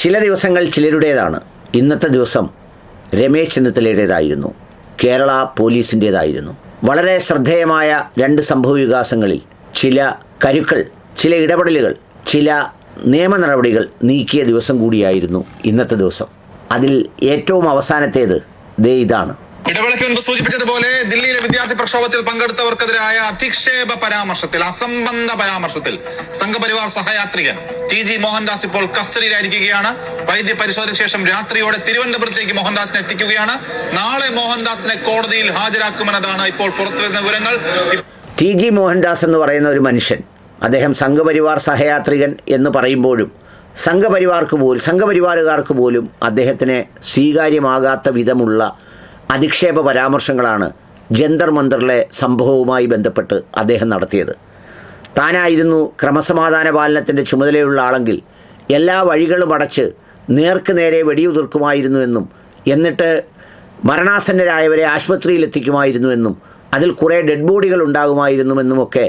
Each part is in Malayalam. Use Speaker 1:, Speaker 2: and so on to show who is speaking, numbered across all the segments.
Speaker 1: ചില ദിവസങ്ങൾ ചിലരുടേതാണ്. ഇന്നത്തെ ദിവസം രമേശ് ചെന്നിത്തലയുടേതായിരുന്നു. കേരള പോലീസിൻ്റേതായിരുന്നു. വളരെ ശ്രദ്ധേയമായ രണ്ട് സംഭവവികാസങ്ങളിൽ ചില കരുക്കൾ, ചില ഇടപെടലുകൾ, ചില നിയമ നടപടികൾ നീക്കിയ ദിവസം കൂടിയായിരുന്നു ഇന്നത്തെ ദിവസം. അതിൽ ഏറ്റവും അവസാനത്തേത് ഇതാണ്.
Speaker 2: ഇടവേളയ്ക്ക് മുൻപ് സൂചിപ്പിച്ചതുപോലെ ദില്ലിയിലെ വിദ്യാർത്ഥി പ്രക്ഷോഭത്തിൽ പങ്കെടുത്തവർക്കെതിരായ അധിക്ഷേപ പരാമർശത്തിൽ, അസംബന്ധ പരാമർശത്തിൽ സംഘപരിവാർ സഹയാത്രികൻ TG മോഹൻദാസ് ഇപ്പോൾ കസ്റ്റഡിയിലായിരിക്കുകയാണ്. വൈദ്യ പരിശോധനയ്ക്ക് ശേഷം രാത്രിയോടെ തിരുവനന്തപുരത്തേക്ക് മോഹൻദാസിനെ എത്തിക്കുകയാണ്. നാളെ മോഹൻദാസിനെ കോടതിയിൽ ഹാജരാക്കുമെന്നതാണ് ഇപ്പോൾ പുറത്തുവരുന്ന വിവരങ്ങൾ.
Speaker 1: TG മോഹൻദാസ് എന്ന് പറയുന്ന ഒരു മനുഷ്യൻ, അദ്ദേഹം സംഘപരിവാർ സഹയാത്രികൻ എന്ന് പറയുമ്പോഴും സംഘപരിവാറുകാർക്ക് പോലും അദ്ദേഹത്തിന് സ്വീകാര്യമാകാത്ത വിധമുള്ള അധിക്ഷേപ പരാമർശങ്ങളാണ് ജന്തർ മന്ദറിലെ സംഭവവുമായി ബന്ധപ്പെട്ട് അദ്ദേഹം നടത്തിയത്. താനായിരുന്നു ക്രമസമാധാന പാലനത്തിൻ്റെ ചുമതലയുള്ള ആളെങ്കിൽ എല്ലാ വഴികളും അടച്ച് നേർക്ക് നേരെ വെടിയുതിർക്കുമായിരുന്നുവെന്നും എന്നിട്ട് മരണാസന്നരായവരെ ആശുപത്രിയിലെത്തിക്കുമായിരുന്നുവെന്നും അതിൽ കുറേ ഡെഡ് ബോഡികൾ ഉണ്ടാകുമായിരുന്നുവെന്നുമൊക്കെ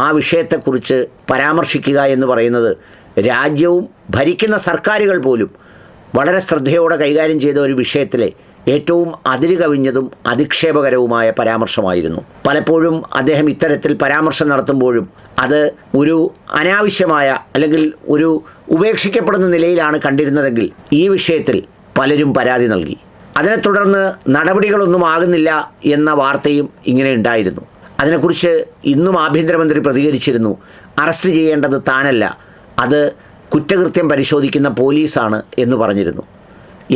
Speaker 1: ആ വിഷയത്തെക്കുറിച്ച് പരാമർശിക്കുക എന്ന് പറയുന്നത് രാജ്യവും ഭരിക്കുന്ന സർക്കാരുകൾ പോലും വളരെ ശ്രദ്ധയോടെ കൈകാര്യം ചെയ്ത ഒരു വിഷയത്തിലെ ഏറ്റവും അതിരുകവിഞ്ഞതും അധിക്ഷേപകരവുമായ പരാമർശമായിരുന്നു. പലപ്പോഴും അദ്ദേഹം ഇത്തരത്തിൽ പരാമർശം നടത്തുമ്പോഴും അത് ഒരു അനാവശ്യമായ അല്ലെങ്കിൽ ഒരു ഉപേക്ഷിക്കപ്പെടുന്ന നിലയിലാണ് കണ്ടിരുന്നതെങ്കിൽ ഈ വിഷയത്തിൽ പലരും പരാതി നൽകി. അതിനെ തുടർന്ന് നടപടികളൊന്നും ആകുന്നില്ല എന്ന വാർത്തയും ഇങ്ങനെ ഉണ്ടായിരുന്നു. അതിനെക്കുറിച്ച് ഇന്നും ആഭ്യന്തരമന്ത്രി പ്രതികരിച്ചിരുന്നു. അറസ്റ്റ് ചെയ്യേണ്ടത് താനല്ല, അത് കുറ്റകൃത്യം പരിശോധിക്കുന്ന പോലീസാണ് എന്ന് പറഞ്ഞിരുന്നു.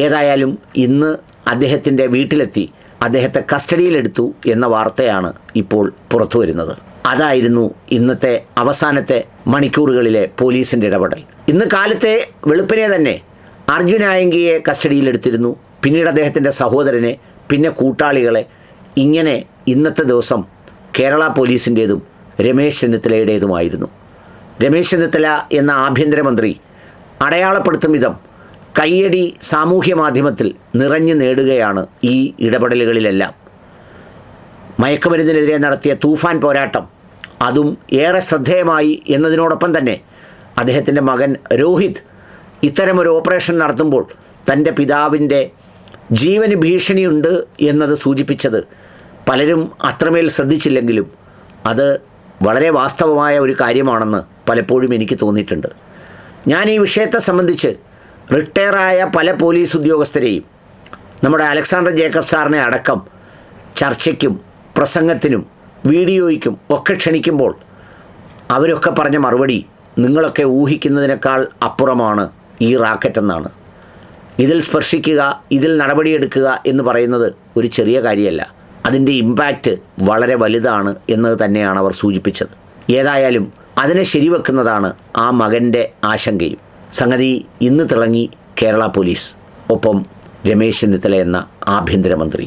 Speaker 1: ഏതായാലും ഇന്ന് അദ്ദേഹത്തിൻ്റെ വീട്ടിലെത്തി അദ്ദേഹത്തെ കസ്റ്റഡിയിലെടുത്തു എന്ന വാർത്തയാണ് ഇപ്പോൾ പുറത്തു വരുന്നത്. അതായിരുന്നു ഇന്നത്തെ അവസാനത്തെ മണിക്കൂറുകളിലെ പോലീസിൻ്റെ ഇടപെടൽ. ഇന്ന് കാലത്തെ വെളുപ്പിനെ തന്നെ അർജുൻ ആയങ്കിയെ കസ്റ്റഡിയിലെടുത്തിരുന്നു. പിന്നീട് അദ്ദേഹത്തിൻ്റെ സഹോദരനെ, പിന്നെ കൂട്ടാളികളെ. ഇങ്ങനെ ഇന്നത്തെ ദിവസം കേരള പോലീസിൻ്റേതും രമേശ് ചെന്നിത്തലയുടേതുമായിരുന്നു. രമേശ് ചെന്നിത്തല എന്ന ആഭ്യന്തരമന്ത്രി അടയാളപ്പെടുത്തും വിധം കയ്യടി സാമൂഹ്യ മാധ്യമത്തിൽ നിറഞ്ഞു നേടുകയാണ് ഈ ഇടപെടലുകളിലെല്ലാം. മയക്കുമരുന്നിനെതിരെ നടത്തിയ തൂഫാൻ പോരാട്ടം, അതും ഏറെ ശ്രദ്ധേയമായി എന്നതിനോടൊപ്പം തന്നെ അദ്ദേഹത്തിൻ്റെ മകൻ രോഹിത് ഇത്തരമൊരു ഓപ്പറേഷൻ നടത്തുമ്പോൾ തൻ്റെ പിതാവിൻ്റെ ജീവന് ഭീഷണിയുണ്ട് എന്നത് സൂചിപ്പിച്ചത് പലരും അത്രമേൽ ശ്രദ്ധിച്ചില്ലെങ്കിലും അത് വളരെ വാസ്തവമായ ഒരു കാര്യമാണെന്ന് പലപ്പോഴും എനിക്ക് തോന്നിയിട്ടുണ്ട്. ഞാൻ ഈ വിഷയത്തെ സംബന്ധിച്ച് റിട്ടയറായ പല പോലീസ് ഉദ്യോഗസ്ഥരെയും നമ്മുടെ അലക്സാണ്ടർ ജേക്കബ് സാറിനെ അടക്കം ചർച്ചയ്ക്കും പ്രസംഗത്തിനും വീഡിയോയ്ക്കും ഒക്കെ ക്ഷണിക്കുമ്പോൾ അവരൊക്കെ പറഞ്ഞ മറുപടി നിങ്ങളൊക്കെ ഊഹിക്കുന്നതിനേക്കാൾ അപ്പുറമാണ് ഈ റാക്കറ്റ് എന്നാണ്. ഇതിൽ സ്പർശിക്കുക, ഇതിൽ നടപടിയെടുക്കുക എന്ന് പറയുന്നത് ഒരു ചെറിയ കാര്യമല്ല. അതിൻ്റെ ഇമ്പാക്റ്റ് വളരെ വലുതാണ് എന്നത് തന്നെയാണ് അവർ സൂചിപ്പിച്ചത്. ഏതായാലും അതിനെ ശരിവെക്കുന്നതാണ് ആ മകൻ്റെ ആശങ്കയും. സംഗതി ഇന്ന് തിളങ്ങി കേരള പോലീസ്, ഒപ്പം രമേശ് ചെന്നിത്തല എന്ന ആഭ്യന്തരമന്ത്രി.